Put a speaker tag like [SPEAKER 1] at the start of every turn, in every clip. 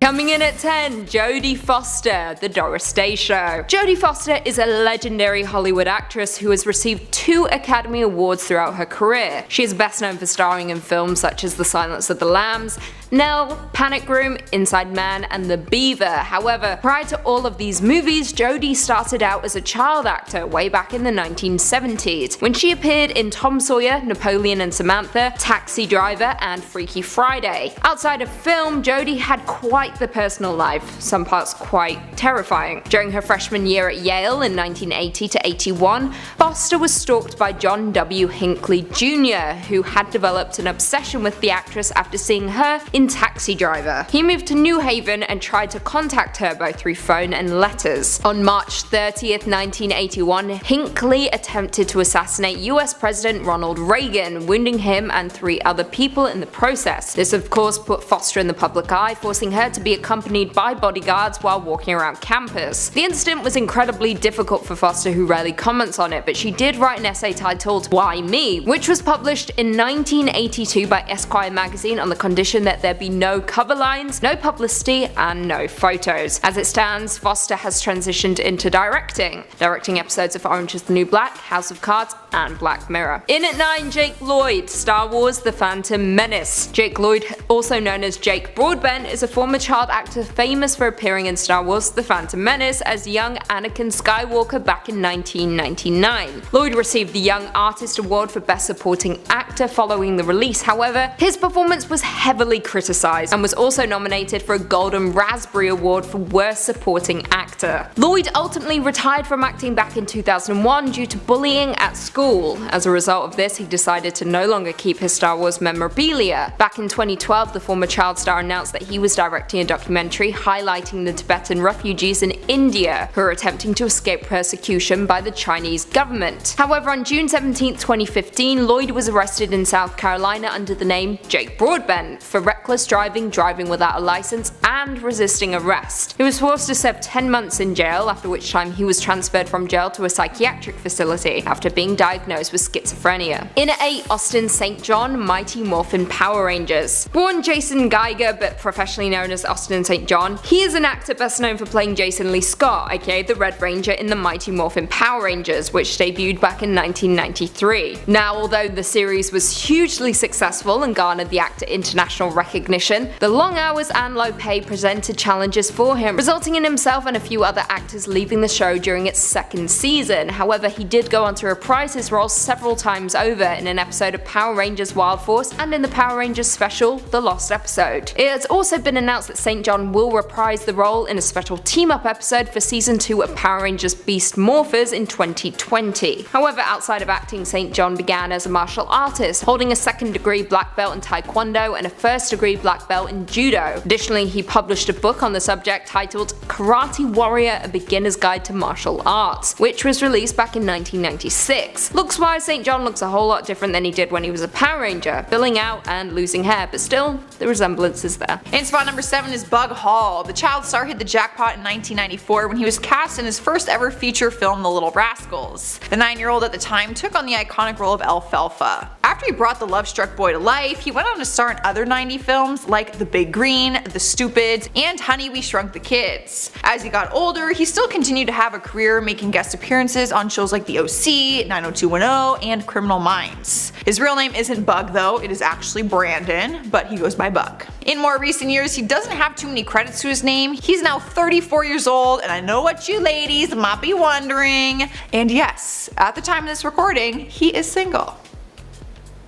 [SPEAKER 1] Coming in at 10, Jodie Foster, The Doris Day Show. Jodie Foster is a legendary Hollywood actress who has received 2 Academy Awards throughout her career. She is best known for starring in films such as The Silence of the Lambs, Nell, Panic Room, Inside Man, and The Beaver. However, prior to all of these movies, Jodie started out as a child actor way back in the 1970s, when she appeared in Tom Sawyer, Napoleon and Samantha, Taxi Driver, and Freaky Friday. Outside of film, Jodie had quite the personal life, some parts quite terrifying. During her freshman year at Yale in 1980 to 81, Foster was stalked by John W. Hinckley Jr., who had developed an obsession with the actress after seeing her in Taxi Driver. He moved to New Haven and tried to contact her both through phone and letters. On March 30th, 1981, Hinckley attempted to assassinate US President Ronald Reagan, wounding him and 3 other people in the process. This of course put Foster in the public eye, forcing her to be accompanied by bodyguards while walking around campus. The incident was incredibly difficult for Foster, who rarely comments on it, but she did write an essay titled Why Me?, which was published in 1982 by Esquire magazine on the condition that there be no cover lines, no publicity, and no photos. As it stands, Foster has transitioned into directing episodes of Orange is the New Black, House of Cards, and Black Mirror. In at 9, Jake Lloyd, Star Wars: The Phantom Menace. Jake Lloyd, also known as Jake Broadbent, is a former child actor famous for appearing in Star Wars: The Phantom Menace as young Anakin Skywalker back in 1999. Lloyd received the Young Artist Award for Best Supporting Actor following the release. However, his performance was heavily criticized and was also nominated for a Golden Raspberry Award for Worst Supporting Actor. Lloyd ultimately retired from acting back in 2001 due to bullying at school. As a result of this, he decided to no longer keep his Star Wars memorabilia. Back in 2012, the former child star announced that he was directing a documentary highlighting the Tibetan refugees in India who are attempting to escape persecution by the Chinese government. However, on June 17, 2015, Lloyd was arrested in South Carolina under the name Jake Broadbent for reckless driving, driving without a license, and resisting arrest. He was forced to serve 10 months in jail, after which time he was transferred from jail to a psychiatric facility after being diagnosed with schizophrenia. In at 8, Austin St. John, Mighty Morphin Power Rangers. Born Jason Geiger, but professionally known as Austin St. John, he is an actor best known for playing Jason Lee Scott, aka the Red Ranger in the Mighty Morphin Power Rangers, which debuted back in 1993. Now, although the series was hugely successful and garnered the actor international recognition, the long hours and low pay presented challenges for him, resulting in himself and a few other actors leaving the show during its 2nd season. However, he did go on to reprise his role several times over in an episode of Power Rangers Wild Force and in the Power Rangers special, The Lost Episode. It has also been announced that St. John will reprise the role in a special team-up episode for Season 2 of Power Rangers Beast Morphers in 2020. However, outside of acting, St. John began as a martial artist, holding a 2nd-degree black belt in Taekwondo and a 1st-degree black belt in Judo. Additionally, he published a book on the subject titled Karate Warrior: A Beginner's Guide to Martial Arts, which was released back in 1996. Looks-wise, St. John looks a whole lot different than he did when he was a Power Ranger, billing out and losing hair, but still, the resemblance is there.
[SPEAKER 2] In spot number 7 is Bug Hall. The child star hit the jackpot in 1994 when he was cast in his first ever feature film, The Little Rascals. The 9-year-old at the time took on the iconic role of Alfalfa. After he brought the love-struck boy to life, he went on to star in other 90s films like The Big Green, The Stupids, and Honey, We Shrunk the Kids. As he got older, he still continued to have a career making guest appearances on shows like The OC, 90210, and Criminal Minds. His real name isn't Bug though, it is actually Brandon, but he goes by Bug. In more recent years, he doesn't have too many credits to his name. He's now 34 years old, and I know what you ladies might be wondering. And yes, at the time of this recording, he is single.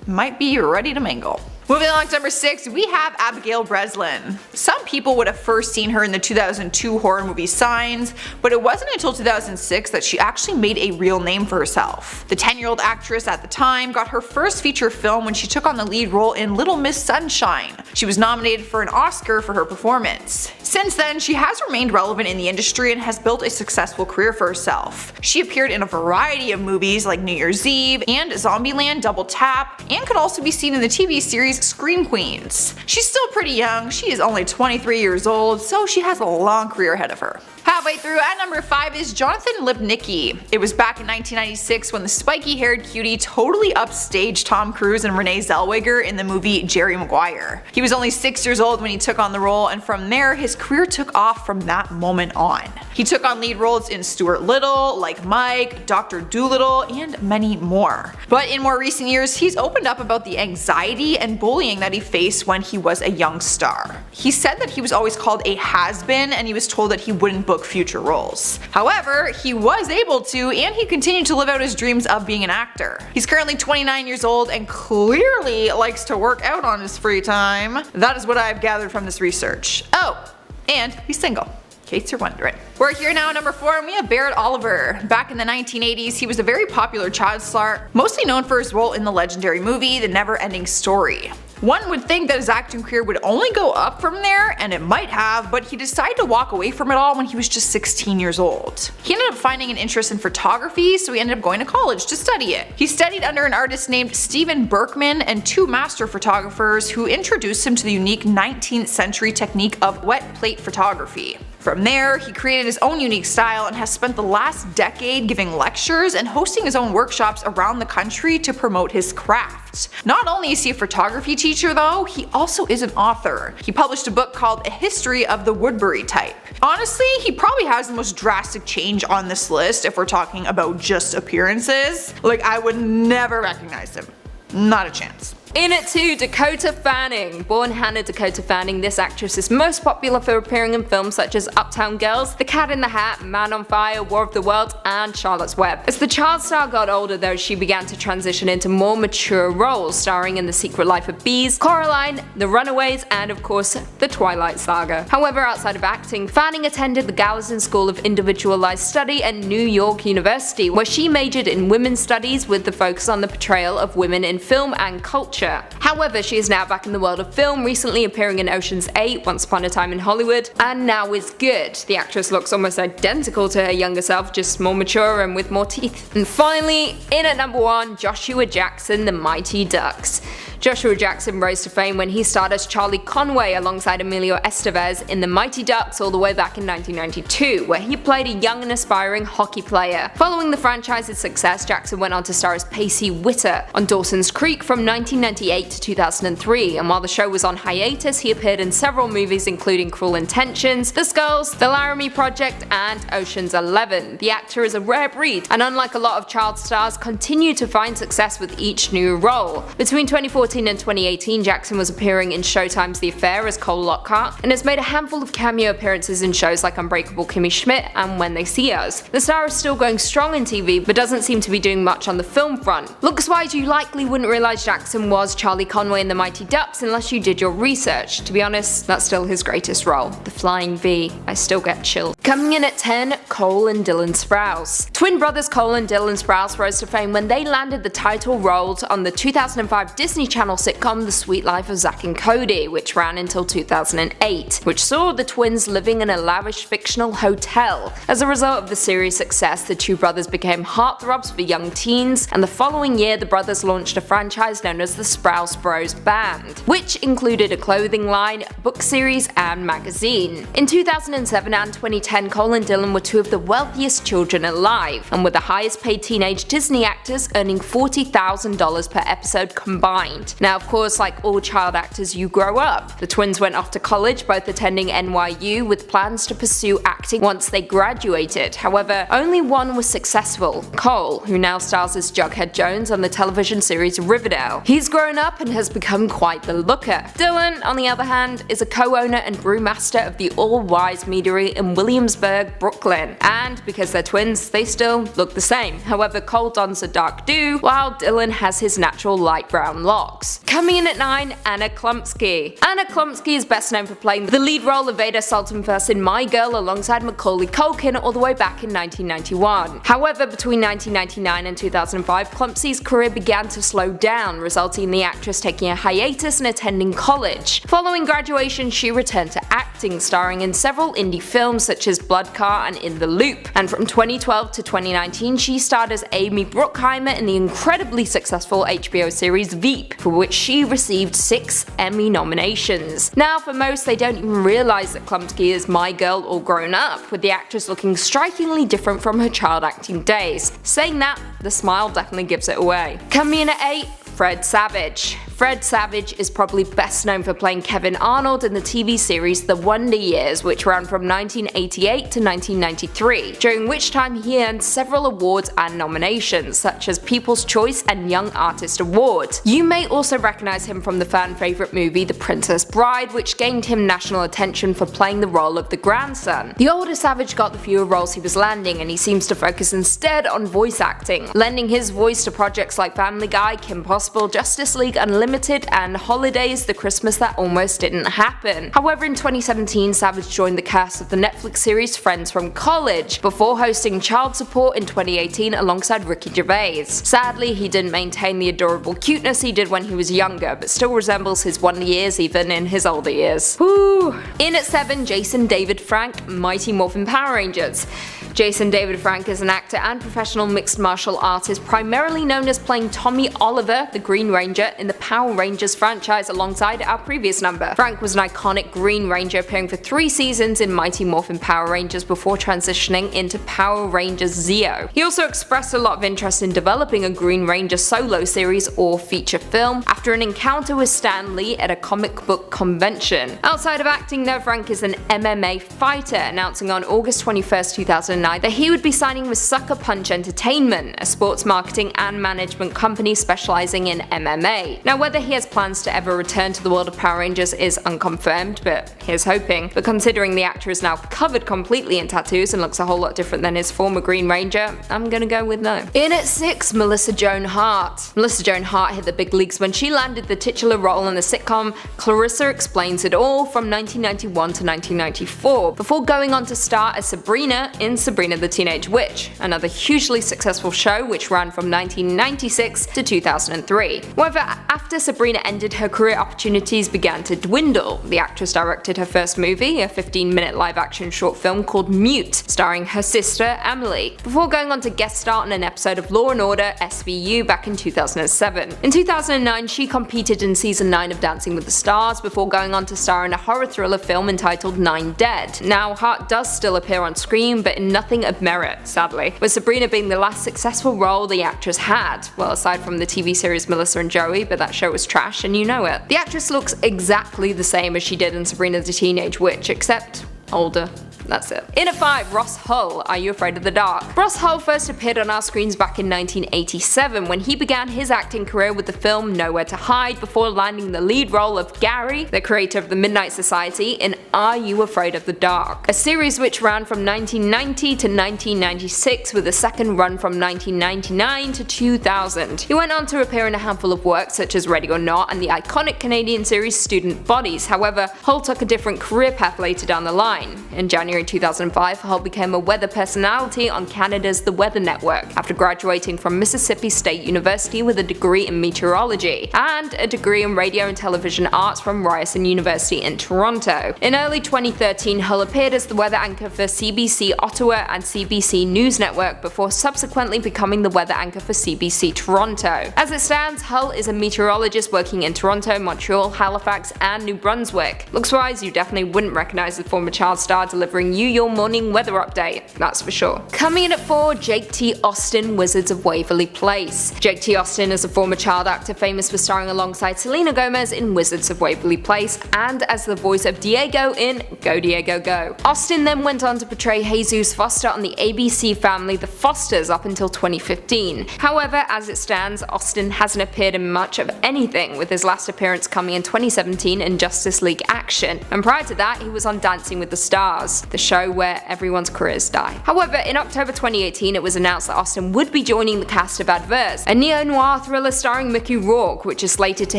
[SPEAKER 2] Might be ready to mingle. Moving along to number 6, we have Abigail Breslin. Some people would have first seen her in the 2002 horror movie Signs, but it wasn't until 2006 that she actually made a real name for herself. The 10-year-old actress at the time got her first feature film when she took on the lead role in Little Miss Sunshine. She was nominated for an Oscar for her performance. Since then, she has remained relevant in the industry and has built a successful career for herself. She appeared in a variety of movies like New Year's Eve and Zombieland Double Tap, and could also be seen in the TV series Scream Queens. She's still pretty young, she is only 23 years old, so she has a long career ahead of her. halfway through, at number 5 is Jonathan Lipnicki. It was back in 1996 when the spiky-haired cutie totally upstaged Tom Cruise and Renee Zellweger in the movie Jerry Maguire. He was only 6 years old when he took on the role, and from there his career took off from that moment on. He took on lead roles in Stuart Little, Like Mike, Dr. Dolittle, and many more. But in more recent years, he's opened up about the anxiety and bullying that he faced when he was a young star. He said that he was always called a has-been, and he was told that he wouldn't book future roles. However, he was able to, and he continued to live out his dreams of being an actor. He's currently 29 years old and clearly likes to work out on his free time. That is what I've gathered from this research. Oh, and he's single, in case you're wondering. We're here now at number 4, and we have Barrett Oliver. Back in the 1980s, he was a very popular child star, mostly known for his role in the legendary movie The Never-Ending Story. One would think that his acting career would only go up from there, and it might have, but he decided to walk away from it all when he was just 16 years old. He ended up finding an interest in photography, so he ended up going to college to study it. He studied under an artist named Steven Berkman and 2 master photographers who introduced him to the unique 19th century technique of wet plate photography. From there, he created his own unique style and has spent the last decade giving lectures and hosting his own workshops around the country to promote his craft. Not only is he a photography teacher though, he also is an author. He published a book called A History of the Woodbury Type. Honestly, he probably has the most drastic change on this list if we're talking about just appearances. Like, I would never recognize him. Not a chance.
[SPEAKER 1] In at 2, Dakota Fanning. Born Hannah Dakota Fanning, this actress is most popular for appearing in films such as Uptown Girls, The Cat in the Hat, Man on Fire, War of the Worlds, and Charlotte's Web. As the child star got older though, she began to transition into more mature roles, starring in The Secret Life of Bees, Coraline, The Runaways, and of course, The Twilight Saga. However, outside of acting, Fanning attended the Galveston School of Individualized Study at New York University, where she majored in women's studies with the focus on the portrayal of women in film and culture. However, she is now back in the world of film, recently appearing in Ocean's 8, Once Upon a Time in Hollywood, and Now Is Good. The actress looks almost identical to her younger self, just more mature and with more teeth. And finally, in at number 1, Joshua Jackson, The Mighty Ducks. Joshua Jackson rose to fame when he starred as Charlie Conway alongside Emilio Estevez in The Mighty Ducks all the way back in 1992, where he played a young and aspiring hockey player. Following the franchise's success, Jackson went on to star as Pacey Witter on Dawson's Creek from 1998 to 2003, and while the show was on hiatus, he appeared in several movies including Cruel Intentions, The Skulls, The Laramie Project, and Ocean's 11. The actor is a rare breed, and unlike a lot of child stars, continued to find success with each new role. Between 2014 and 2018, Jackson was appearing in Showtime's The Affair as Cole Lockhart, and has made a handful of cameo appearances in shows like Unbreakable Kimmy Schmidt and When They See Us. The star is still going strong in TV, but doesn't seem to be doing much on the film front. Looks-wise, you likely wouldn't realize Jackson was Charlie Conway in The Mighty Ducks unless you did your research. To be honest, that's still his greatest role. The Flying V. I still get chills. Coming in at 10, Cole and Dylan Sprouse. Twin brothers Cole and Dylan Sprouse rose to fame when they landed the title roles on the 2005 Disney Channel sitcom The Sweet Life of Zack and Cody, which ran until 2008, which saw the twins living in a lavish fictional hotel. As a result of the series' success, the two brothers became heartthrobs for young teens, and the following year the brothers launched a franchise known as the Sprouse Bros Band, which included a clothing line, book series, and magazine. In 2007 and 2010, Cole and Dylan were 2 of the wealthiest children alive, and were the highest paid teenage Disney actors, earning $40,000 per episode combined. Now, of course, like all child actors, you grow up. The twins went off to college, both attending NYU, with plans to pursue acting once they graduated. However, only one was successful, Cole, who now stars as Jughead Jones on the television series Riverdale. He's grown up and has become quite the looker. Dylan, on the other hand, is a co-owner and brewmaster of the All Wise Meadery in Williamsburg, Brooklyn. And because they're twins, they still look the same. However, Cole dons a dark do, while Dylan has his natural light brown locks. Coming in at 9, Anna Klumsky. Anna Klumsky is best known for playing the lead role of Ada Sultanfuss in My Girl alongside Macaulay Culkin all the way back in 1991. However, between 1999 and 2005, Klumsky's career began to slow down, resulting in the actress taking a hiatus and attending college. Following graduation, she returned to acting, starring in several indie films such as Blood Car and In the Loop. And from 2012 to 2019, she starred as Amy Bruckheimer in the incredibly successful HBO series Veep, for which she received 6 Emmy nominations. Now, for most, they don't even realize that Lipnicki is my girl all grown up, with the actress looking strikingly different from her child acting days. Saying that, the smile definitely gives it away. Coming in at 8, Fred Savage. Fred Savage is probably best known for playing Kevin Arnold in the TV series The Wonder Years, which ran from 1988 to 1993, during which time he earned several awards and nominations, such as People's Choice and Young Artist Award. You may also recognize him from the fan favorite movie The Princess Bride, which gained him national attention for playing the role of the grandson. The older Savage got the fewer roles he was landing, and he seems to focus instead on voice acting, lending his voice to projects like Family Guy, Kim Possible, Justice League Unlimited, and Holidays, The Christmas That Almost Didn't Happen. However, in 2017, Savage joined the cast of the Netflix series Friends from College, before hosting Child Support in 2018 alongside Ricky Gervais. Sadly, he didn't maintain the adorable cuteness he did when he was younger, but still resembles his Wonder Years even in his older years. Woo! In at 7, Jason David Frank, Mighty Morphin Power Rangers. Jason David Frank is an actor and professional mixed martial artist primarily known as playing Tommy Oliver, the Green Ranger, in the Power Rangers franchise alongside our previous number. Frank was an iconic Green Ranger, appearing for 3 seasons in Mighty Morphin Power Rangers before transitioning into Power Rangers Zeo. He also expressed a lot of interest in developing a Green Ranger solo series or feature film after an encounter with Stan Lee at a comic book convention. Outside of acting though, Frank is an MMA fighter, announcing on August 21st, 2009 that he would be signing with Sucker Punch Entertainment, a sports marketing and management company specializing in MMA. Now, whether he has plans to ever return to the world of Power Rangers is unconfirmed, but here's hoping. But considering the actor is now covered completely in tattoos and looks a whole lot different than his former Green Ranger, I'm gonna go with no. In at 6, Melissa Joan Hart. Melissa Joan Hart hit the big leagues when she landed the titular role in the sitcom Clarissa Explains It All from 1991 to 1994, before going on to star as Sabrina in Sabrina the Teenage Witch, another hugely successful show which ran from 1996 to 2003. However, after Sabrina ended, her career opportunities began to dwindle. The actress directed her first movie, a 15-minute live-action short film called Mute, starring her sister Emily, before going on to guest star on an episode of Law & Order SVU back in 2007. In 2009, she competed in season 9 of Dancing with the Stars before going on to star in a horror thriller film entitled 9 Dead. Now, Hart does still appear on screen, but in nothing of merit, sadly, with Sabrina being the last successful role the actress had, well, aside from the TV series Melissa and Joey, but that show was trash and you know it. The actress looks exactly the same as she did in Sabrina the Teenage Witch, except older. That's it. In at 5, Ross Hull, Are You Afraid of the Dark? Ross Hull first appeared on our screens back in 1987 when he began his acting career with the film Nowhere to Hide, before landing the lead role of Gary, the creator of the Midnight Society, in Are You Afraid of the Dark, a series which ran from 1990 to 1996 with a second run from 1999 to 2000. He went on to appear in a handful of works such as Ready or Not and the iconic Canadian series Student Bodies. However, Hull took a different career path later down the line. In January 2005, Hull became a weather personality on Canada's The Weather Network after graduating from Mississippi State University with a degree in meteorology and a degree in radio and television arts from Ryerson University in Toronto. In early 2013, Hull appeared as the weather anchor for CBC Ottawa and CBC News Network before subsequently becoming the weather anchor for CBC Toronto. As it stands, Hull is a meteorologist working in Toronto, Montreal, Halifax, and New Brunswick. Looks-wise, you definitely wouldn't recognize the former child star delivering you your morning weather update, that's for sure. Coming in at 4, Jake T. Austin, Wizards of Waverly Place. Jake T. Austin is a former child actor famous for starring alongside Selena Gomez in Wizards of Waverly Place and as the voice of Diego in Go Diego Go. Austin then went on to portray Jesus Foster on the ABC family The Fosters up until 2015. However, as it stands, Austin hasn't appeared in much of anything, with his last appearance coming in 2017 in Justice League Action, and prior to that he was on Dancing with the Stars, the show where everyone's careers die. However, in October 2018 it was announced that Austin would be joining the cast of Adverse, a neo-noir thriller starring Mickey Rourke, which is slated to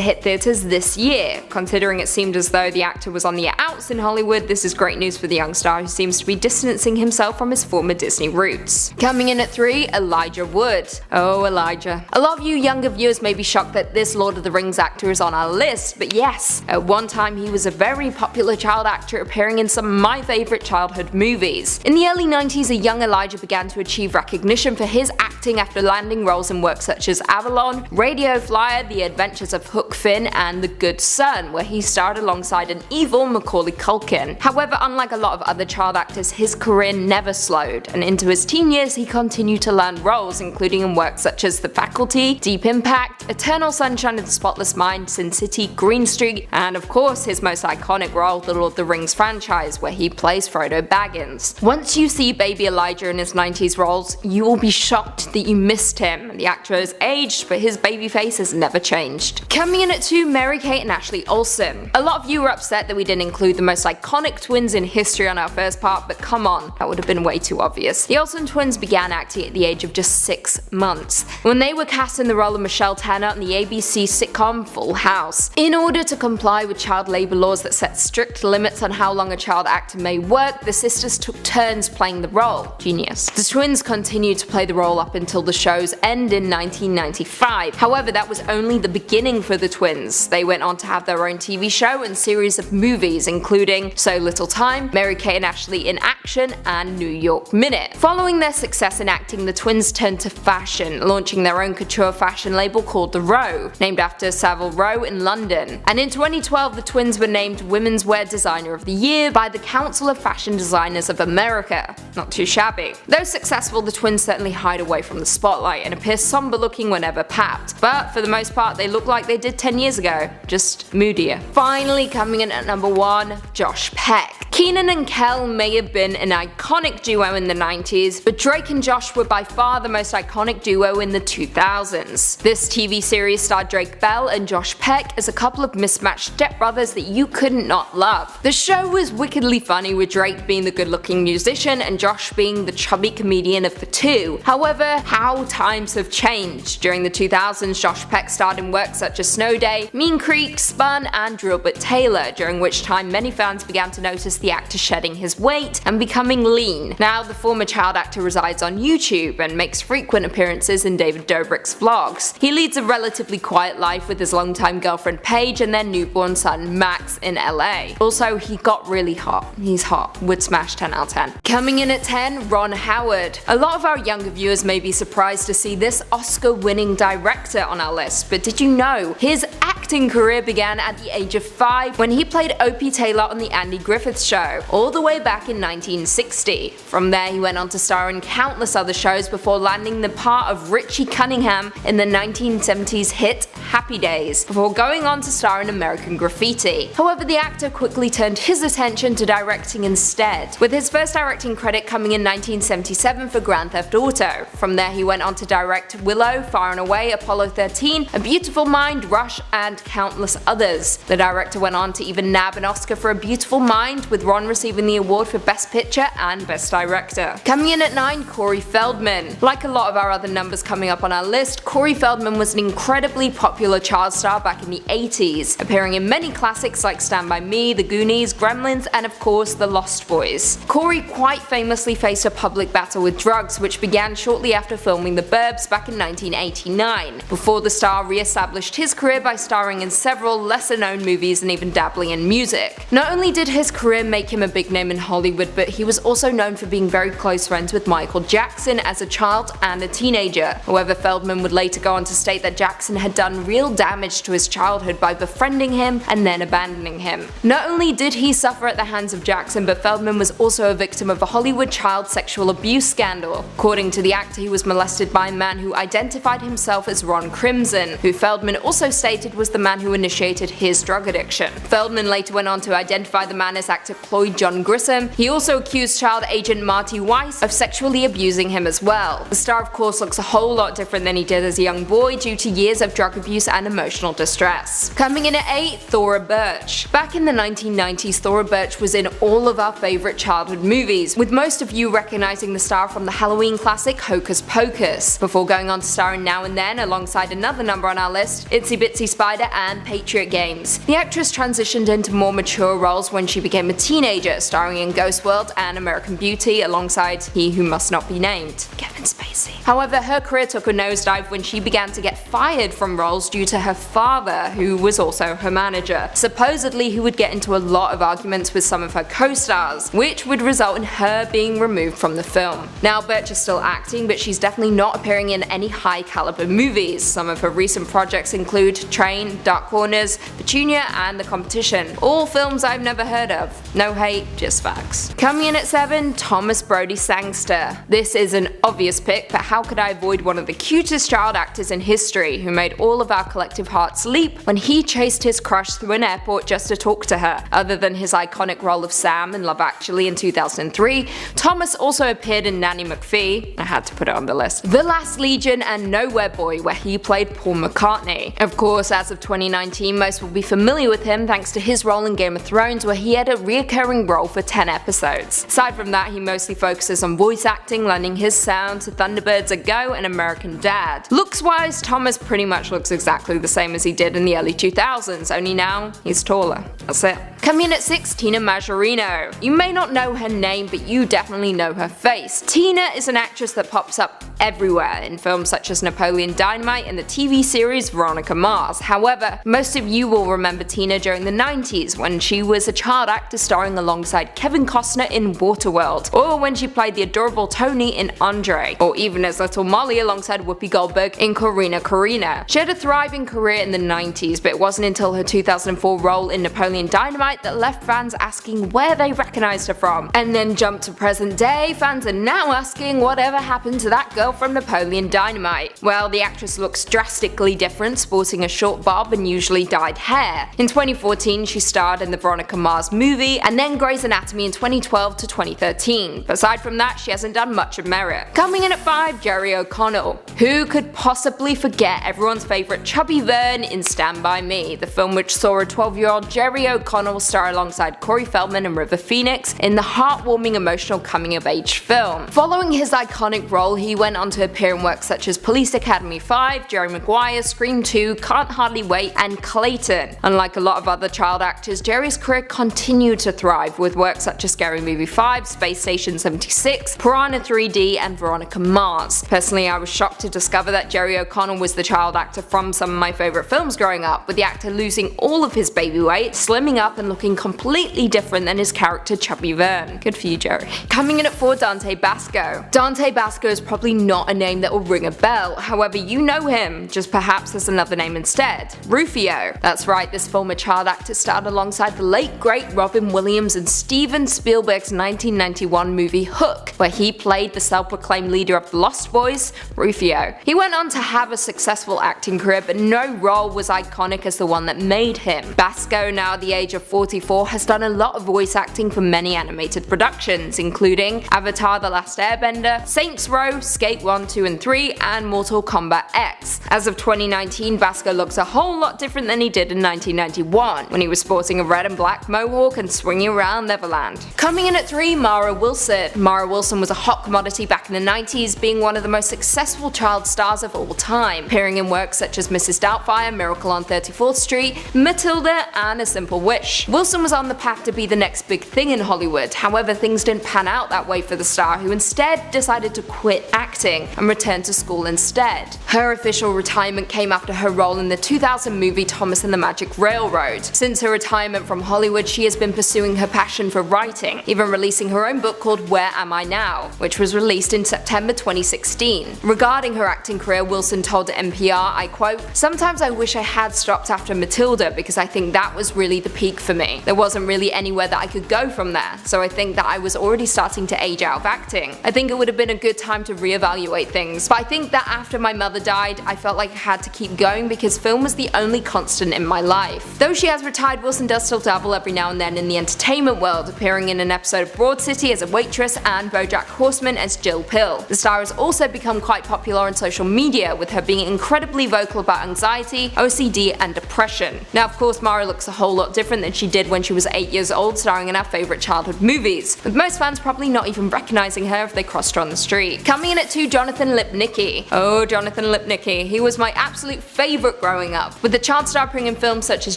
[SPEAKER 1] hit theaters this year. Considering it seemed as though the actor was on the outs in Hollywood, this is great news for the young star who seems to be distancing himself from his former Disney roots. Coming in at 3, Elijah Wood. Oh, Elijah. A lot of you younger viewers may be shocked that this Lord of the Rings actor is on our list, but yes, at one time he was a very popular child actor appearing in some of my favourite child childhood movies. In the early 90s, a young Elijah began to achieve recognition for his acting after landing roles in works such as Avalon, Radio Flyer, The Adventures of Huck Finn, and The Good Son, where he starred alongside an evil Macaulay Culkin. However, unlike a lot of other child actors, his career never slowed, and into his teen years he continued to land roles, including in works such as The Faculty, Deep Impact, Eternal Sunshine of the Spotless Mind, Sin City, Green Street, and of course his most iconic role, the Lord of the Rings franchise, where he plays Frodo Baggins. Once you see baby Elijah in his 90s roles, you will be shocked that you missed him. The actor has aged, but his baby face has never changed. Coming in at 2, Mary-Kate and Ashley Olsen. A lot of you were upset that we didn't include the most iconic twins in history on our first part, but come on, that would have been way too obvious. The Olsen twins began acting at the age of just 6 months, when they were cast in the role of Michelle Tanner on the ABC sitcom Full House. In order to comply with child labor laws that set strict limits on how long a child actor may work, the sisters took turns playing the role. Genius. The twins continued to play the role up until the show's end in 1995. However, that was only the beginning for the twins. They went on to have their own TV show and series of movies, including So Little Time, Mary-Kate and Ashley in Action, and New York Minute. Following their success in acting, the twins turned to fashion, launching their own couture fashion label called The Row, named after Savile Row in London. And in 2012, the twins were named Women's Wear Designer of the Year by the Council of Fashion Designers of America. Not too shabby. Though successful, the twins certainly hide away from the spotlight and appear somber looking whenever papped. But for the most part, they look like they did 10 years ago, just moodier. Finally coming in at number 1, Josh Peck. Keenan and Kel may have been an iconic duo in the 90s, but Drake and Josh were by far the most iconic duo in the 2000s. This TV series starred Drake Bell and Josh Peck as a couple of mismatched stepbrothers that you couldn't not love. The show was wickedly funny, with Drake being the good-looking musician and Josh being the chubby comedian of the two. However, how times have changed. During the 2000s, Josh Peck starred in works such as Snow Day, Mean Creek, Spun, and Drillbit Taylor, during which time many fans began to notice the actor shedding his weight and becoming lean. Now the former child actor resides on YouTube and makes frequent appearances in David Dobrik's vlogs. He leads a relatively quiet life with his longtime girlfriend Paige and their newborn son Max in LA. Also, he got really hot. He's hot. Would smash 10 out of 10. Coming in at 10, Ron Howard. A lot of our younger viewers may be surprised to see this Oscar-winning director on our list, but did you know his acting career began at the age of 5 when he played Opie Taylor on The Andy Griffith Show, all the way back in 1960. From there, he went on to star in countless other shows before landing the part of Richie Cunningham in the 1970s hit Happy Days, before going on to star in American Graffiti. However, the actor quickly turned his attention to directing instead, with his first directing credit coming in 1977 for Grand Theft Auto. From there, he went on to direct Willow, Far and Away, Apollo 13, A Beautiful Mind, Rush, and countless others. The director went on to even nab an Oscar for A Beautiful Mind, with Ron receiving the award for Best Picture and Best Director. Coming in at 9, Corey Feldman. Like a lot of our other numbers coming up on our list, Corey Feldman was an incredibly popular child star back in the 80s, appearing in many classics like Stand By Me, The Goonies, Gremlins, and of course The Lost Boys. Corey quite famously faced a public battle with drugs, which began shortly after filming The Burbs back in 1989, before the star re-established his career by starring in several lesser-known movies and even dabbling in music. Not only did his career make him a big name in Hollywood, but he was also known for being very close friends with Michael Jackson as a child and a teenager. However, Feldman would later go on to state that Jackson had done real damage to his childhood by befriending him and then abandoning him. Not only did he suffer at the hands of Jackson, but Feldman was also a victim of a Hollywood child sexual abuse scandal. According to the actor, he was molested by a man who identified himself as Ron Crimson, who Feldman also stated was the man who initiated his drug addiction. Feldman later went on to identify the man as actor Cloyd John Grissom. He also accused child agent Marty Weiss of sexually abusing him as well. The star of course looks a whole lot different than he did as a young boy due to years of drug abuse and emotional distress. Coming in at 8, Thora Birch. Back in the 1990s, Thora Birch was in all of our favourite childhood movies, with most of you recognizing the star from the Halloween classic Hocus Pocus, before going on to star in Now and Then alongside another number on our list, Itsy Bitsy Spider and Patriot Games. The actress transitioned into more mature roles when she became a teenager, starring in Ghost World and American Beauty alongside He Who Must Not Be Named, Kevin Spacey. However, her career took a nosedive when she began to get fired from roles due to her father, who was also her manager. Supposedly, he would get into a lot of arguments with some of her co-stars, which would result in her being removed from the film. Now, Birch is still acting, but she's definitely not appearing in any high-caliber movies. Some of her recent projects include Train, Dark Corners, Petunia, and The Competition. All films I've never heard of. No hate, just facts. Coming in at 7, Thomas Brodie Sangster. This is an obvious pick, but how could I avoid one of the cutest child actors in history who made all of our collective hearts leap when he chased his crush through an airport just to talk to her? Other than his iconic role of Sam in Love Actually in 2003, Thomas also appeared in Nanny McPhee, I had to put it on the list, The Last Legion, and Nowhere Boy, where he played Paul McCartney. Of course, as of 2019, most will be familiar with him thanks to his role in Game of Thrones, where he had a reoccurring role for 10 episodes. Aside from that, he mostly focuses on voice acting, lending his sound to Thunderbirds A Go and American Dad. Looks-wise, Thomas pretty much looks exactly the same as he did in the early 2000s, only now he's taller. That's it. Coming in at 6, Tina Majorino. You may not know her name, but you definitely know her face. Tina is an actress that pops up everywhere in films such as Napoleon Dynamite and the TV series Veronica Mars. However, most of you will remember Tina during the 90s when she was a child actor starring alongside Kevin Costner in Waterworld, or when she played the adorable Tony in Andre, or even as little Molly alongside Whoopi Goldberg in Corrina. She had a thriving career in the 90s, but it wasn't until her 2004 role in Napoleon Dynamite that left fans asking where they recognized her from. And then jump to present day, fans are now asking whatever happened to that girl from Napoleon Dynamite. Well, the actress looks drastically different, sporting a short bob and usually dyed hair. In 2014, she starred in the Veronica Mars movie, and then Grey's Anatomy in 2012 to 2013. But aside from that, she hasn't done much of merit. Coming in at 5, Jerry O'Connell. Who could possibly forget everyone's favourite Chubby Vern in Stand By Me, the film which saw a 12-year-old Jerry O'Connell star alongside Corey Feldman and River Phoenix in the heartwarming emotional coming-of-age film. Following his iconic role, he went on to appear in works such as Police Academy 5, Jerry Maguire, Scream 2, Can't Hardly Wait, and Clayton. Unlike a lot of other child actors, Jerry's career continued to thrive with works such as Scary Movie 5, Space Station 76, Piranha 3D, and Veronica Mars. Personally, I was shocked to discover that Jerry O'Connell was the child actor from some of my favourite films growing up, with the actor losing all of his baby weight, slimming up, and looking completely different than his character Chubby Vern. Good for you, Jerry. Coming in at 4, Dante Basco. Dante Basco is probably not a name that will ring a bell, however you know him, just perhaps there's another name instead. Rufio. That's right, this former child actor starred alongside the late great Robin Williams in Steven Spielberg's 1991 movie Hook, where he played the self-proclaimed leader of the Lost Boys, Rufio. He went on to have a successful acting career, but no role was iconic as the one that made him. Basco, now at the age of 44, has done a lot of voice acting for many animated productions, including Avatar: The Last Airbender, Saints Row, Skate 1, 2 and 3, and Mortal Kombat X. As of 2019, Basco looks a whole lot different than he did in 1991, when he was sporting a red and black mohawk and swinging around Neverland. Coming in at 3, Mara Wilson. Mara Wilson was a hot commodity back in the 90s, being one of the most successful child stars of all time, appearing in works such as Mrs. Doubtfire, Miracle on 34th Street, Matilda, and A Simple Wish. Wilson was on the path to be the next big thing in Hollywood, however things didn't pan out that way for the star, who instead decided to quit acting and return to school instead. Her official retirement came after her role in the 2000 movie Thomas and the Magic Railroad. Since her retirement from Hollywood, she has been pursuing her passion for writing, even releasing her own book called Where Am I Now?, which was released in September 2016. Regarding her acting career, Wilson told NPR, I quote, "Sometimes I wish I had stopped after Matilda because I think that was really the peak for me. There wasn't really anywhere that I could go from there, so I think that I was already starting to age out of acting. I think it would have been a good time to reevaluate things, but I think that after my mother died, I felt like I had to keep going because film was the only constant in my life." Though she has retired, Wilson does still dabble every now and then in the entertainment world, appearing in an episode of Broad City as a waitress and BoJack Horseman as Jill Pill. The star has also become quite popular on social media, with her being incredibly vocal about anxiety, OCD, and depression. Now, of course, Mara looks a whole lot different than she did when she was 8 years old, starring in our favourite childhood movies, with most fans probably not even recognising her if they crossed her on the street. Coming in at 2, to Jonathan Lipnicki. Oh, Jonathan Lipnicki. He was my absolute favourite growing up, with the chance to appearing in films such as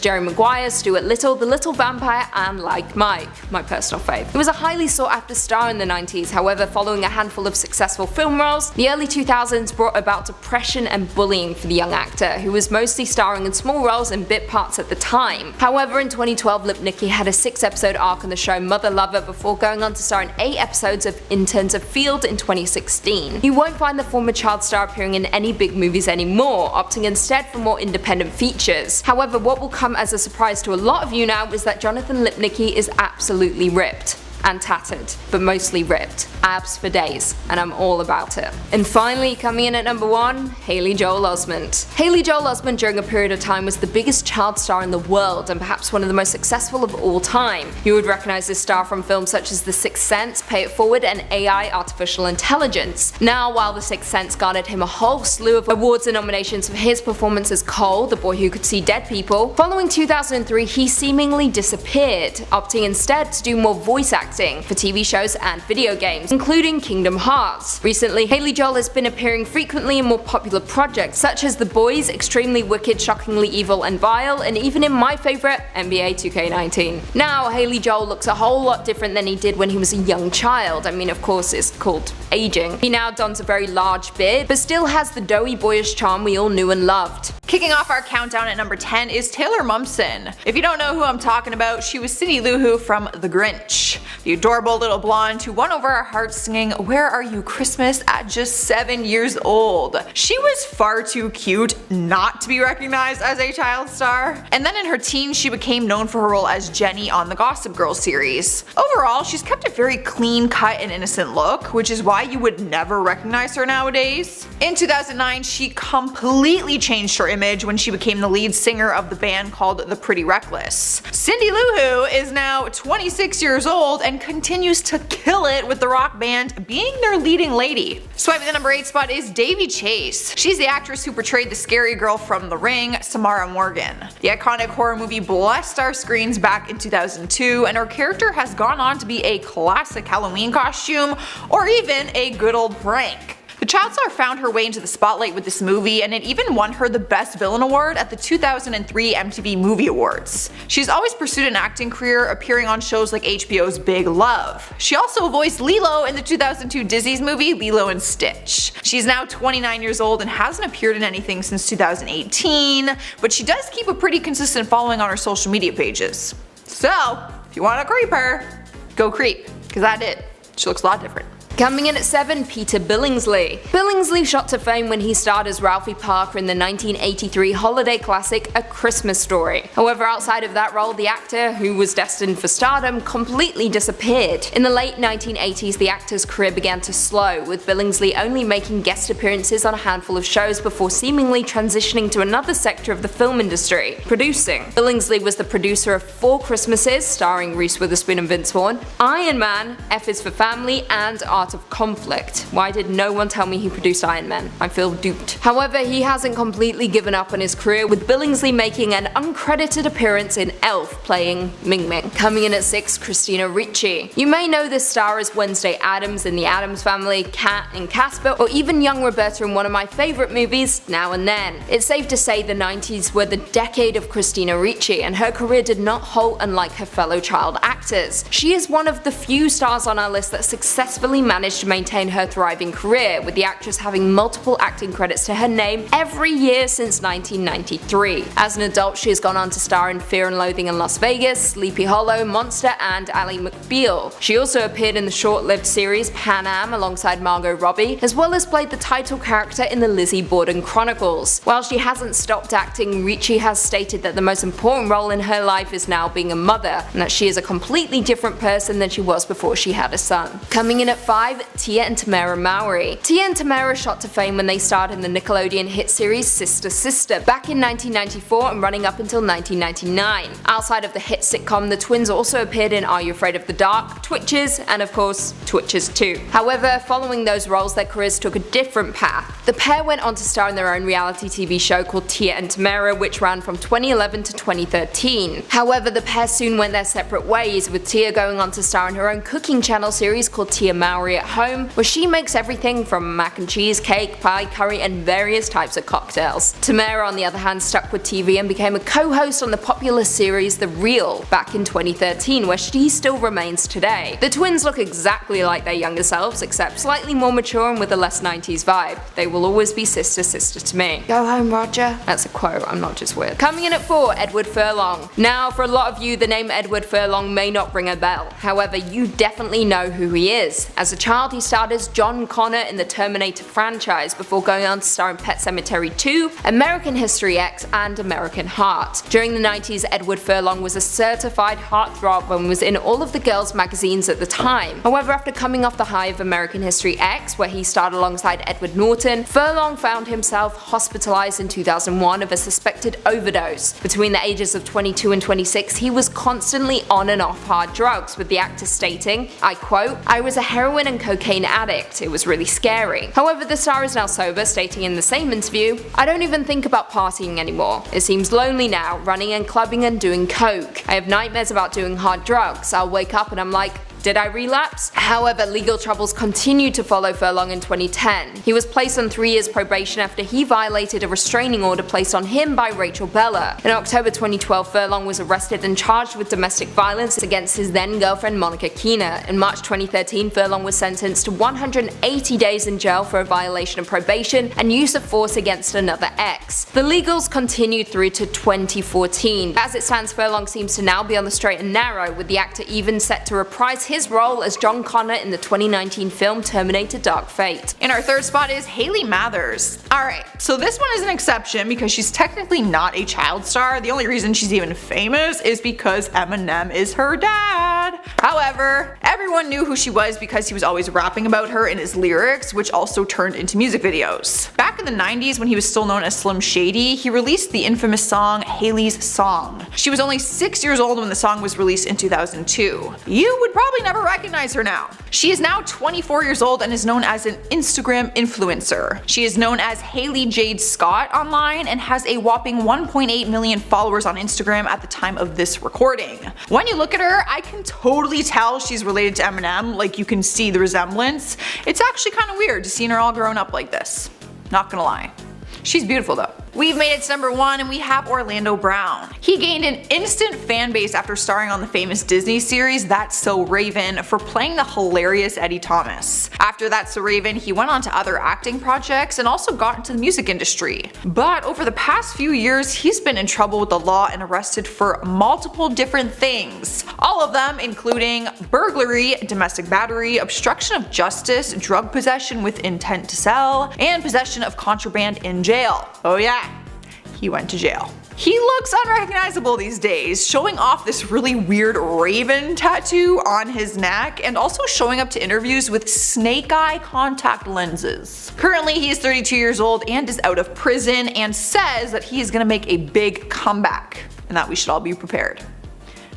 [SPEAKER 1] Jerry Maguire, Stuart Little, The Little Vampire, and Like Mike, my personal fave. He was a highly sought after star in the 90s, however, following a handful of successful film roles, the early 2000s brought about depression and bullying for the young actor, who was mostly starring in small roles and bit parts at the time. However, in 2012, Lipnicki had a 6-episode arc on the show Mother Lover before going on to star in 8 episodes of Interns of Field in 2016. You won't find the former child star appearing in any big movies anymore, opting instead for more independent features. However, what will come as a surprise to a lot of you now is that Jonathan Lipnicki is absolutely ripped. And tattered, but mostly ripped. Abs for days, and I'm all about it. And finally, coming in at number 1, Haley Joel Osment. Haley Joel Osment during a period of time was the biggest child star in the world and perhaps one of the most successful of all time. You would recognize this star from films such as The Sixth Sense, Pay It Forward, and AI Artificial Intelligence. Now, while The Sixth Sense garnered him a whole slew of awards and nominations for his performance as Cole, the boy who could see dead people, following 2003 he seemingly disappeared, opting instead to do more voice acting for TV shows and video games, including Kingdom Hearts. Recently, Haley Joel has been appearing frequently in more popular projects such as The Boys, Extremely Wicked, Shockingly Evil and Vile, and even in my favourite, NBA 2K19. Now, Haley Joel looks a whole lot different than he did when he was a young child. I mean, of course, it's called aging. He now dons a very large beard, but still has the doughy boyish charm we all knew and loved.
[SPEAKER 2] Kicking off our countdown at number 10 is Taylor Momsen. If you don't know who I'm talking about, she was Cindy Lou Who from The Grinch. The adorable little blonde who won over our hearts singing Where Are You Christmas at just 7 years old. She was far too cute not to be recognized as a child star. And then in her teens she became known for her role as Jenny on the Gossip Girl series. Overall, she's kept a very clean cut and innocent look, which is why you would never recognize her nowadays. In 2009, she completely changed her image when she became the lead singer of the band called The Pretty Reckless. Cindy Lou Who is now 26 years old and continues to kill it with the rock band, being their leading lady. Swiping the number 8 spot is Davy Chase. She's the actress who portrayed the scary girl from The Ring, Samara Morgan. The iconic horror movie blessed our screens back in 2002, and her character has gone on to be a classic Halloween costume or even a good old prank. The child star found her way into the spotlight with this movie, and it even won her the Best Villain Award at the 2003 MTV Movie Awards. She's always pursued an acting career, appearing on shows like HBO's Big Love. She also voiced Lilo in the 2002 Disney's movie Lilo and Stitch. She's now 29 years old and hasn't appeared in anything since 2018, but she does keep a pretty consistent following on her social media pages. So, if you want to creep her, go creep, because I did. She looks a lot different.
[SPEAKER 1] Coming in at 7, Peter Billingsley. Billingsley shot to fame when he starred as Ralphie Parker in the 1983 holiday classic A Christmas Story. However, outside of that role, the actor, who was destined for stardom, completely disappeared. In the late 1980s, the actor's career began to slow, with Billingsley only making guest appearances on a handful of shows before seemingly transitioning to another sector of the film industry, producing. Billingsley was the producer of 4 Christmases, starring Reese Witherspoon and Vince Vaughn, Iron Man, F is for Family, and Art of Conflict. Why did no one tell me he produced Iron Man? I feel duped. However, he hasn't completely given up on his career, with Billingsley making an uncredited appearance in Elf playing Ming Ming. Coming in at 6, Christina Ricci. You may know this star as Wednesday Addams in The Addams Family, Kat in Casper, or even young Roberta in one of my favourite movies, Now and Then. It's safe to say the 90s were the decade of Christina Ricci, and her career did not halt unlike her fellow child actors. She is one of the few stars on our list that successfully managed to maintain her thriving career, with the actress having multiple acting credits to her name every year since 1993. As an adult, she has gone on to star in Fear and Loathing in Las Vegas, Sleepy Hollow, Monster, and Ally McBeal. She also appeared in the short-lived series Pan Am alongside Margot Robbie, as well as played the title character in the Lizzie Borden Chronicles. While she hasn't stopped acting, Ricci has stated that the most important role in her life is now being a mother, and that she is a completely different person than she was before she had a son. Coming in at 5, Tia and Tamera Mowry. Tia and Tamera shot to fame when they starred in the Nickelodeon hit series Sister Sister back in 1994 and running up until 1999. Outside of the hit sitcom, the twins also appeared in Are You Afraid of the Dark, Twitches, and of course, Twitches 2. However, following those roles, their careers took a different path. The pair went on to star in their own reality TV show called Tia and Tamera, which ran from 2011 to 2013. However, the pair soon went their separate ways, with Tia going on to star in her own cooking channel series called Tia Mowry culinary at home, where she makes everything from mac and cheese, cake, pie, curry, and various types of cocktails. Tamera, on the other hand, stuck with TV and became a co-host on the popular series The Real back in 2013, where she still remains today. The twins look exactly like their younger selves, except slightly more mature and with a less 90s vibe. They will always be sister to me. Go home, Roger. That's a quote, I'm not just weird. Coming in at 4, Edward Furlong. Now, for a lot of you, the name Edward Furlong may not ring a bell. However, you definitely know who he is. As a child, he starred as John Connor in the Terminator franchise before going on to star in Pet Sematary 2, American History X, and American Heart. During the 90s, Edward Furlong was a certified heartthrob and was in all of the girls' magazines at the time. However, after coming off the high of American History X, where he starred alongside Edward Norton, Furlong found himself hospitalized in 2001 of a suspected overdose. Between the ages of 22 and 26, he was constantly on and off hard drugs, with the actor stating, I quote, "I was a heroin and cocaine addict. It was really scary." However, the star is now sober, stating in the same interview, "I don't even think about partying anymore. It seems lonely now, running and clubbing and doing coke. I have nightmares about doing hard drugs. I'll wake up and I'm like, did I relapse?" However, legal troubles continued to follow Furlong in 2010. He was placed on 3 years probation after he violated a restraining order placed on him by Rachel Bella. In October 2012, Furlong was arrested and charged with domestic violence against his then-girlfriend Monica Keener. In March 2013, Furlong was sentenced to 180 days in jail for a violation of probation and use of force against another ex. The legals continued through to 2014. As it stands, Furlong seems to now be on the straight and narrow, with the actor even set to reprise his role as John Connor in the 2019 film Terminator Dark Fate.
[SPEAKER 2] In our 3rd spot is Haley Mathers. Alright, so this one is an exception because she's technically not a child star. The only reason she's even famous is because Eminem is her dad. However, everyone knew who she was because he was always rapping about her in his lyrics, which also turned into music videos. Back in the 90s, when he was still known as Slim Shady, he released the infamous song Haley's Song. She was only 6 years old when the song was released in 2002. You would probably never recognize her now. She is now 24 years old and is known as an Instagram influencer. She is known as Haley Jade Scott online and has a whopping 1.8 million followers on Instagram at the time of this recording. When you look at her, I can totally tell she's related to Eminem, like you can see the resemblance. It's actually kind of weird to see her all grown up like this. Not gonna lie. She's beautiful though. We've made it to number 1 and we have Orlando Brown. He gained an instant fan base after starring on the famous Disney series That's So Raven for playing the hilarious Eddie Thomas. After That's So Raven, he went on to other acting projects and also got into the music industry. But over the past few years, he's been in trouble with the law and arrested for multiple different things. All of them including burglary, domestic battery, obstruction of justice, drug possession with intent to sell, and possession of contraband in jail. Oh yeah, he went to jail. He looks unrecognizable these days, showing off this really weird raven tattoo on his neck and also showing up to interviews with snake eye contact lenses. Currently, he is 32 years old and is out of prison and says that he is going to make a big comeback and that we should all be prepared.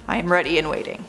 [SPEAKER 2] I am ready and waiting.